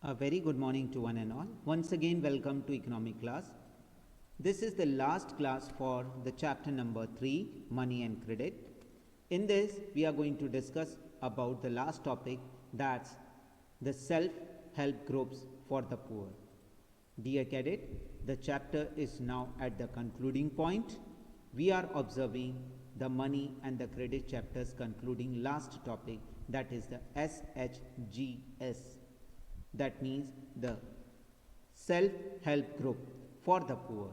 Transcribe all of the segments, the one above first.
A very good morning to one and all. Once again, welcome to economic class. This is the last class for the chapter number 3, money and credit. In this, we are going to discuss about the last topic, that's the self-help groups for the poor. Dear cadet, the chapter is now at the concluding point. We are observing the money and the credit chapters concluding last topic, that is the SHGS. That means the self-help group for the poor.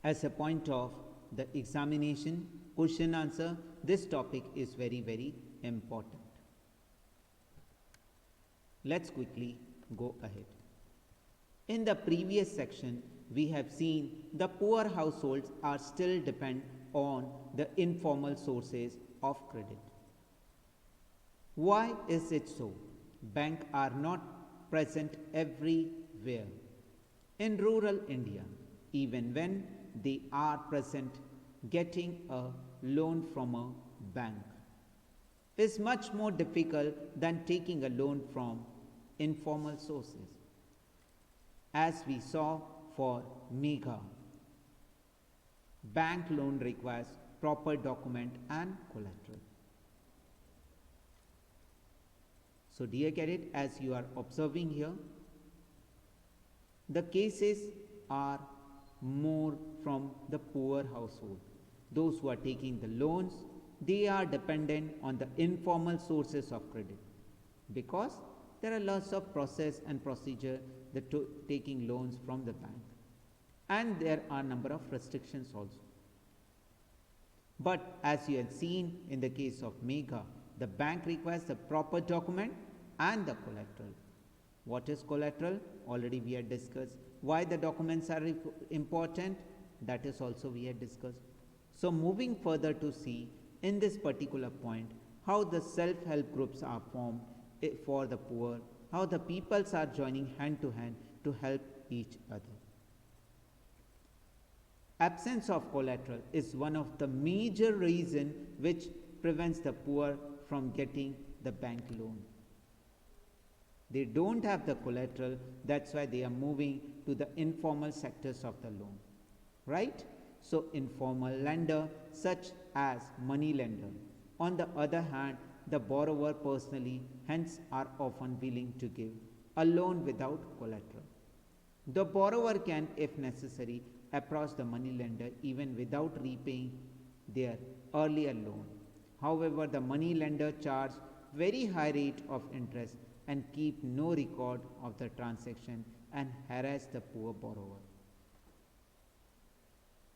As a point of the examination, question answer, this topic is very important. Let's quickly go ahead. In the previous section, we have seen the poor households are still depend on the informal sources of credit. Why is it so? Banks are not present everywhere. In rural India, even when they are present, getting a loan from a bank is much more difficult than taking a loan from informal sources. As we saw for Megha, bank loan requires proper document and collateral. So dear cadet, as you are observing here, the cases are more from the poor household. Those who are taking the loans, they are dependent on the informal sources of credit because there are lots of process and procedure that taking loans from the bank, and there are number of restrictions also. But as you have seen in the case of Megha, the bank requires the proper document and the collateral. What is collateral? Already we had discussed. Why the documents are important? That is also we had discussed. So moving further to see in this particular point how the self-help groups are formed for the poor, how the peoples are joining hand to hand to help each other. Absence of collateral is one of the major reason which prevents the poor from getting the bank loan. They don't have the collateral, that's why they are moving to the informal sectors of the loan, right? So informal lender such as money lender. On the other hand, the borrower personally hence are often willing to give a loan without collateral. The borrower can, if necessary, approach the money lender even without repaying their earlier loan. However, the money lender charges very high rate of interest and keep no record of the transaction and harass the poor borrower.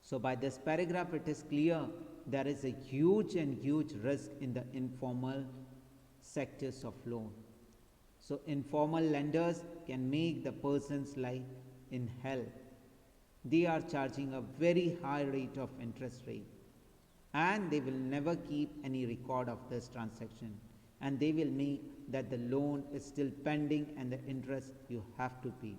So by this paragraph it is clear there is a huge risk in the informal sectors of loan. So informal lenders can make the person's life in hell. They are charging a very high rate of interest rate and they will never keep any record of this transaction, and they will make that the loan is still pending and the interest you have to pay.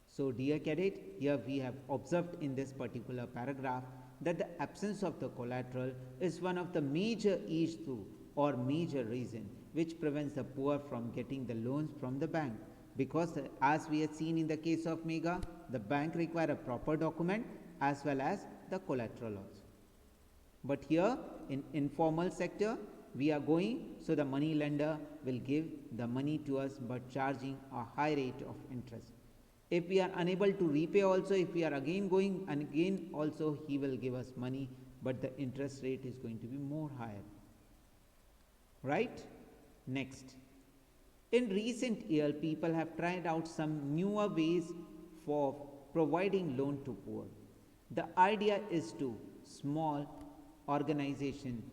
So dear cadet, here we have observed in this particular paragraph that the absence of the collateral is one of the major issue or major reason which prevents the poor from getting the loans from the bank, because as we have seen in the case of Megha, the bank require a proper document as well as the collateral also. But here in informal sector we are going, so the money lender will give the money to us but charging a high rate of interest. If we are unable to repay also, if we are again going and again also, he will give us money but the interest rate is going to be more higher, right? Next, in recent years people have tried out some newer ways for providing loan to poor. The idea is to small organization,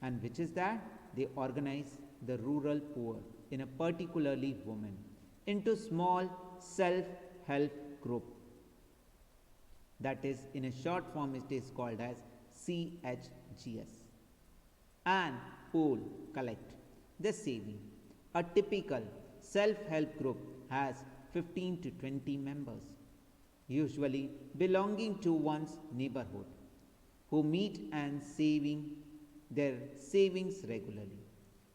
and which is that they organize the rural poor in a particularly women into small self-help group. That is, in a short form it is called as CHGS, and pool collect the saving. A typical self-help group has 15 to 20 members, usually belonging to one's neighborhood, who meet and saving their savings regularly.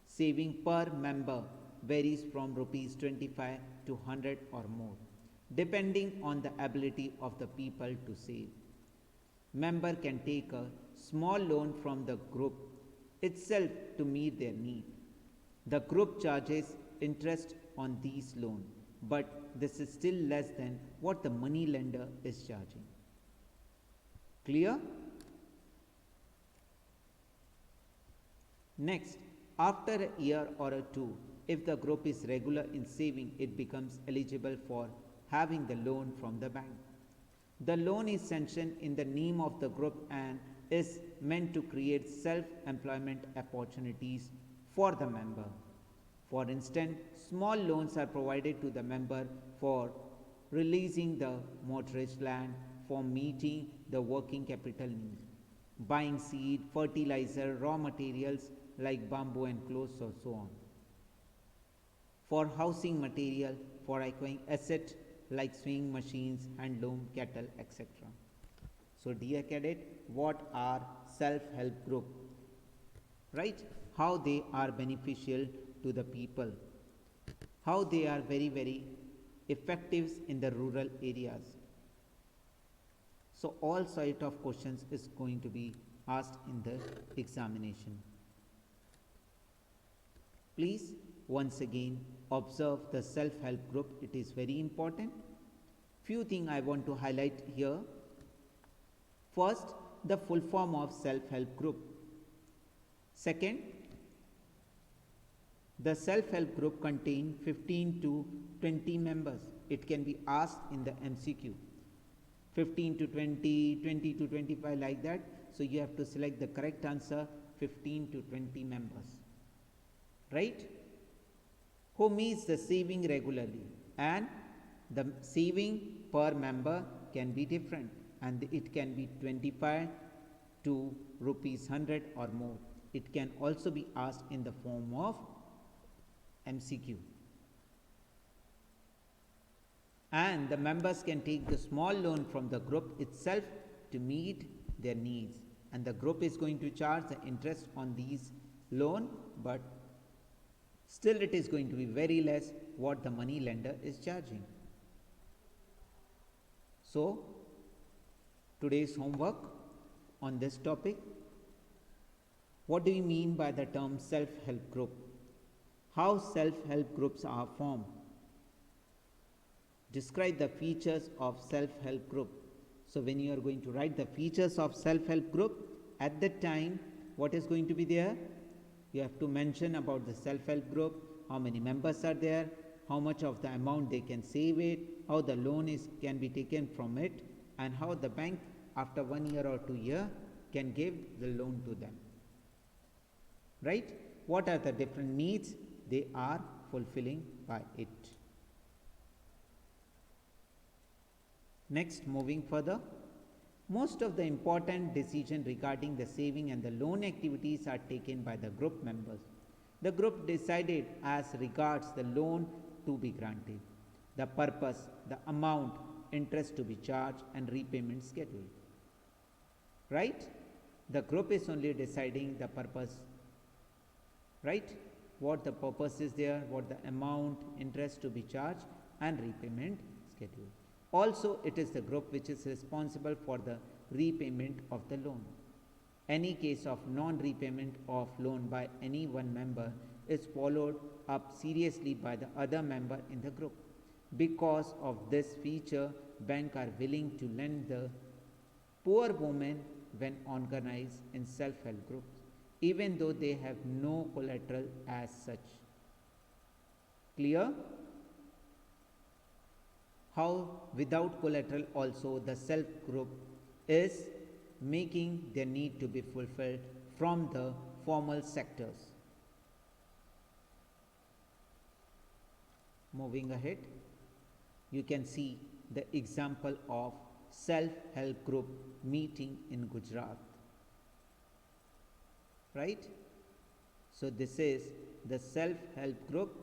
Saving per member varies from rupees 25 to 100 or more, depending on the ability of the people to save. Member can take a small loan from the group itself to meet their need. The group charges interest on these loans, but this is still less than what the money lender is charging. Clear? Next, after a year or a two, if the group is regular in saving, it becomes eligible for having the loan from the bank. The loan is sanctioned in the name of the group and is meant to create self-employment opportunities for the member. For instance, small loans are provided to the member for releasing the mortgage land, for meeting the working capital need, buying seed, fertilizer, raw materials like bamboo and clothes or so on, for housing material, for acquiring asset like sewing machines, handloom, cattle, etc. So dear cadet, what are self-help group? Right? How they are beneficial to the people, how they are very effective in the rural areas. So all sort of questions is going to be asked in the examination. Please once again observe the self-help group. It is very important. Few things I want to highlight here. First, the full form of self-help group. Second, the self-help group contains 15 to 20 members. It can be asked in the MCQ. 15 to 20, 20 to 25 like that. So you have to select the correct answer, 15 to 20 members. Right? Who meets the saving regularly, and the saving per member can be different, and it can be 25 to rupees 100 or more. It can also be asked in the form of MCQ. And the members can take the small loan from the group itself to meet their needs, and the group is going to charge the interest on these loan, but still it is going to be very less what the money lender is charging. So today's homework on this topic: what do we mean by the term self-help group? How self-help groups are formed? Describe the features of self-help group. So when you are going to write the features of self-help group, at that time what is going to be there? You have to mention about the self-help group, how many members are there, how much of the amount they can save it, how the loan can be taken from it, and how the bank after 1 year or 2 years can give the loan to them. Right? What are the different needs they are fulfilling by it? Next, moving further, most of the important decisions regarding the saving and the loan activities are taken by the group members. The group decided as regards the loan to be granted, the purpose, the amount, interest to be charged, and repayment schedule. Right? The group is only deciding the purpose. Right? What the purpose is there, what the amount, interest to be charged, and repayment schedule. Also, it is the group which is responsible for the repayment of the loan. Any case of non-repayment of loan by any one member is followed up seriously by the other member in the group. Because of this feature, banks are willing to lend the poor women when organized in self-help groups, even though they have no collateral as such. Clear? How without collateral also the self group is making their need to be fulfilled from the formal sectors. Moving ahead, you can see the example of self-help group meeting in Gujarat. Right? So this is the self-help group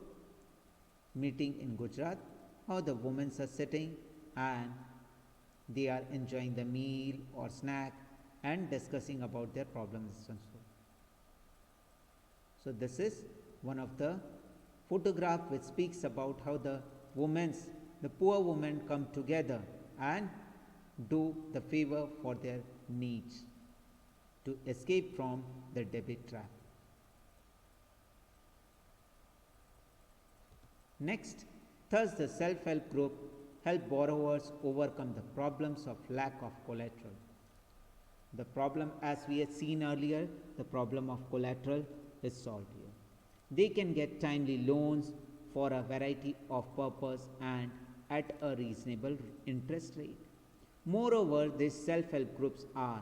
meeting in Gujarat. How the women are sitting and they are enjoying the meal or snack and discussing about their problems and so. So this is one of the photograph which speaks about how the poor women come together and do the favor for their needs to escape from the debit trap. Next, thus the self-help group help borrowers overcome the problems of lack of collateral. The problem, as we had seen earlier, the problem of collateral is solved here. They can get timely loans for a variety of purpose and at a reasonable interest rate. Moreover, these self-help groups are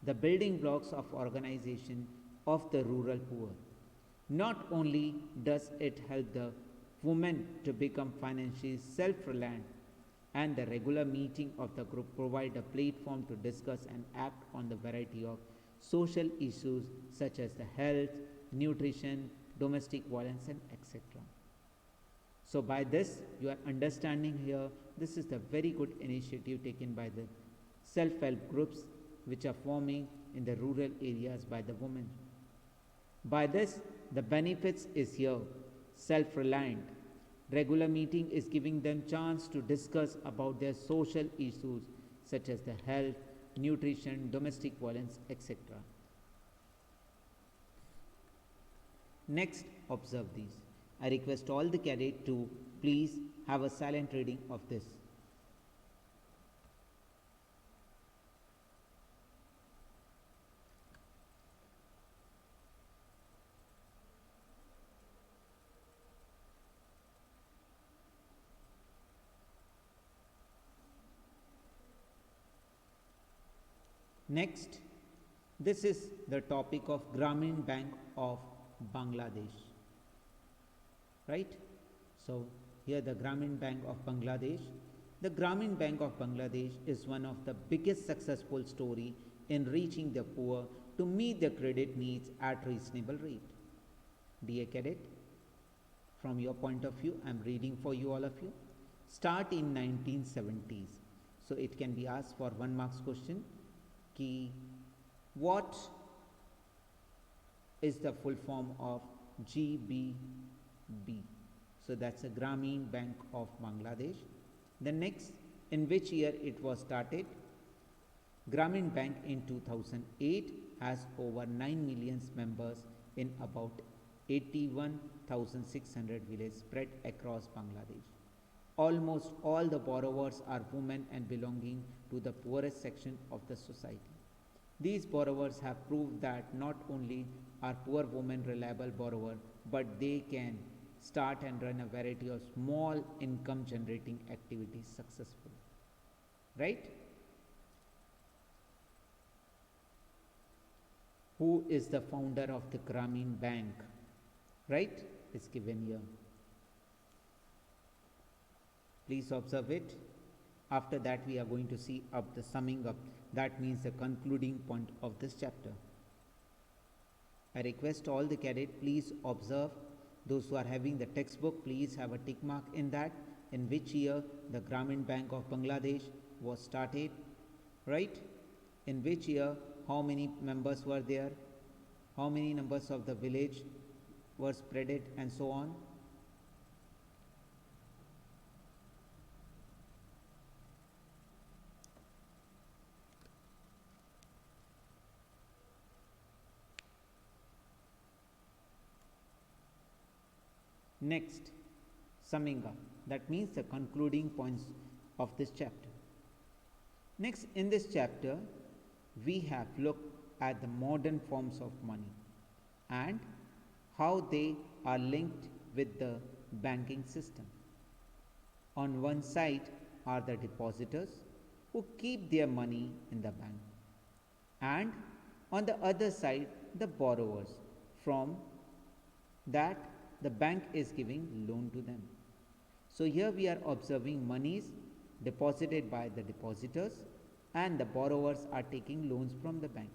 the building blocks of organization of the rural poor. Not only does it help the women to become financially self-reliant, and the regular meeting of the group provide a platform to discuss and act on the variety of social issues such as the health, nutrition, domestic violence, and etc. So by this you are understanding here, this is the very good initiative taken by the self-help groups which are forming in the rural areas by the women. By this the benefits is here, self-reliant. Regular meeting is giving them chance to discuss about their social issues such as the health, nutrition, domestic violence, etc. Next, observe these. I request all the cadets to please have a silent reading of this. Next, this is the topic of Grameen Bank of Bangladesh. Right? So, here the Grameen Bank of Bangladesh. The Grameen Bank of Bangladesh is one of the biggest successful story in reaching the poor to meet their credit needs at reasonable rate. Dear cadet, from your point of view, I am reading for you all of you. Start in 1970s. So, it can be asked for 1 marks question. What is the full form of GBB? So that's a Grameen Bank of Bangladesh. The next, in which year it was started? Grameen Bank in 2008 has over 9 million members in about 81,600 villages spread across Bangladesh. Almost all the borrowers are women and belonging to the poorest section of the society. These borrowers have proved that not only are poor women reliable borrowers, but they can start and run a variety of small income generating activities successfully. Right? Who is the founder of the Grameen Bank? Right? It's given here. Please observe it. After that we are going to see up the summing up. That means the concluding point of this chapter. I request all the cadets, please observe. Those who are having the textbook, please have a tick mark in that. In which year the Grameen Bank of Bangladesh was started. Right? In which year, how many members were there? How many numbers of the village were spreaded and so on. Next, summing up. That means the concluding points of this chapter. Next, in this chapter, we have looked at the modern forms of money and how they are linked with the banking system. On one side are the depositors who keep their money in the bank, and on the other side, the borrowers from that the bank is giving loan to them. So here we are observing monies deposited by the depositors and the borrowers are taking loans from the bank.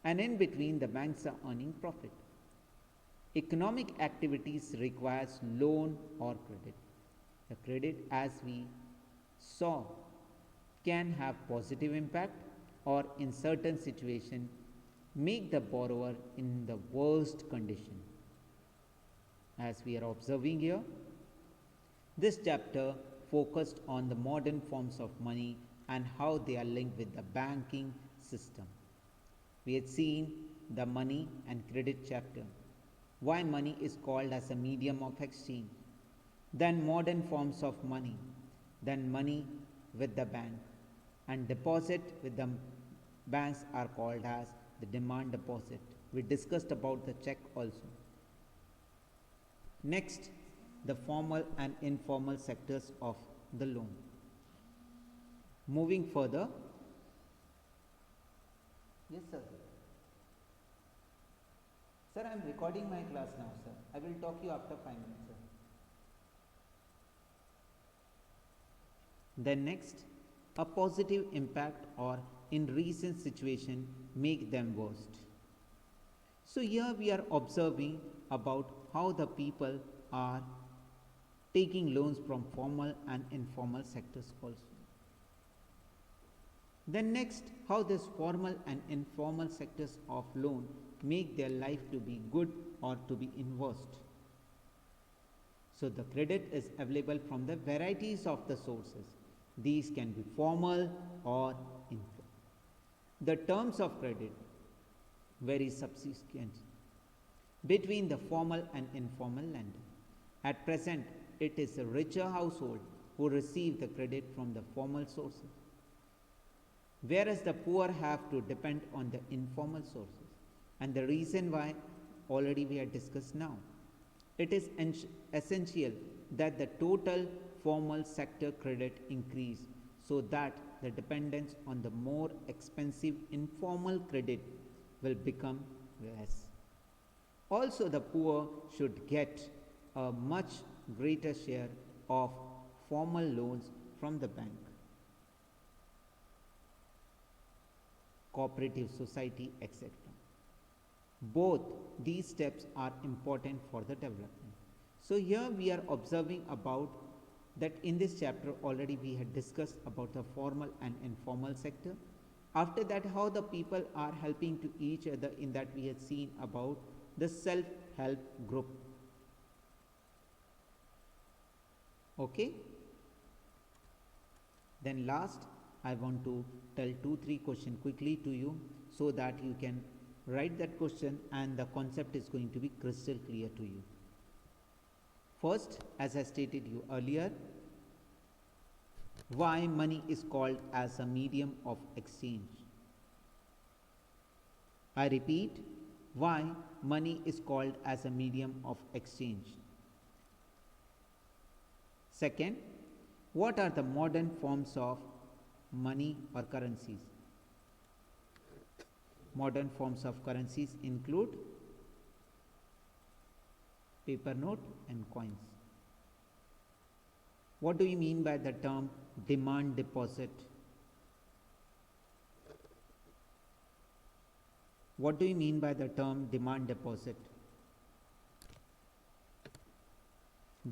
And in between the banks are earning profit. Economic activities requires loan or credit. The credit, as we saw, can have positive impact or in certain situation make the borrower in the worst condition. As we are observing here, this chapter focused on the modern forms of money and how they are linked with the banking system. We had seen the money and credit chapter, why money is called as a medium of exchange, then modern forms of money, then money with the bank, and deposit with the banks are called as the demand deposit. We discussed about the check also. Next, the formal and informal sectors of the loan. Moving further, yes sir. Sir, I am recording my class now, sir. I will talk you after 5 minutes, sir. Then next, a positive impact or in recent situation make them worst. So here we are observing about how the people are taking loans from formal and informal sectors also. Then next, how this formal and informal sectors of loan make their life to be good or to be in worst. So the credit is available from the varieties of the sources. These can be formal or informal. The terms of credit vary subsequently between the formal and informal lender. At present, it is a richer household who receive the credit from the formal sources, whereas the poor have to depend on the informal sources. And the reason why already we have discussed now. It is essential that the total formal sector credit increase so that the dependence on the more expensive informal credit will become less. Also, the poor should get a much greater share of formal loans from the bank, cooperative society, etc. Both these steps are important for the development. So here we are observing about that in this chapter already we had discussed about the formal and informal sector. After that, how the people are helping to each other, in that we had seen about the self-help group. Okay. Then last, I want to tell 2-3 questions quickly to you so that you can write that question and the concept is going to be crystal clear to you. First, as I stated you earlier, why money is called as a medium of exchange. I repeat, why money is called as a medium of exchange. Second, what are the modern forms of money or currencies? Modern forms of currencies include paper note and coins. What do you mean by the term demand deposit? What do you mean by the term demand deposit?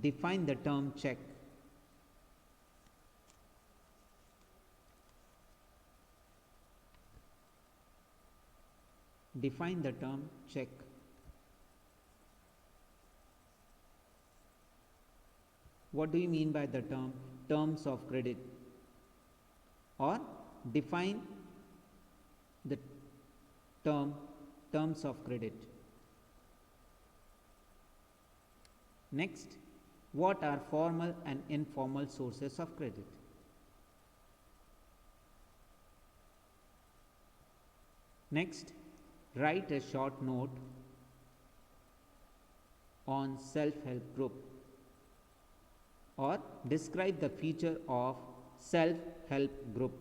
Define the term check. Define the term check. What do you mean by the term terms of credit? Or define the term terms of credit. Next, what are formal and informal sources of credit? Next, write a short note on self-help group or describe the feature of self-help group.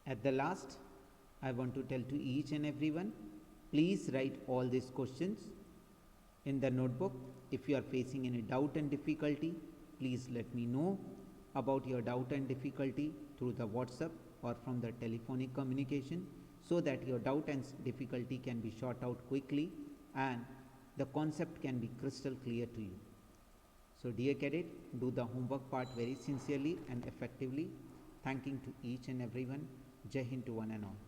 At the last, I want to tell to each and everyone, please write all these questions in the notebook. If you are facing any doubt and difficulty, please let me know about your doubt and difficulty through the WhatsApp or from the telephonic communication, so that your doubt and difficulty can be shot out quickly and the concept can be crystal clear to you. So dear cadet, do the homework part very sincerely and effectively. Thanking to each and everyone. Jai Hind to one and all.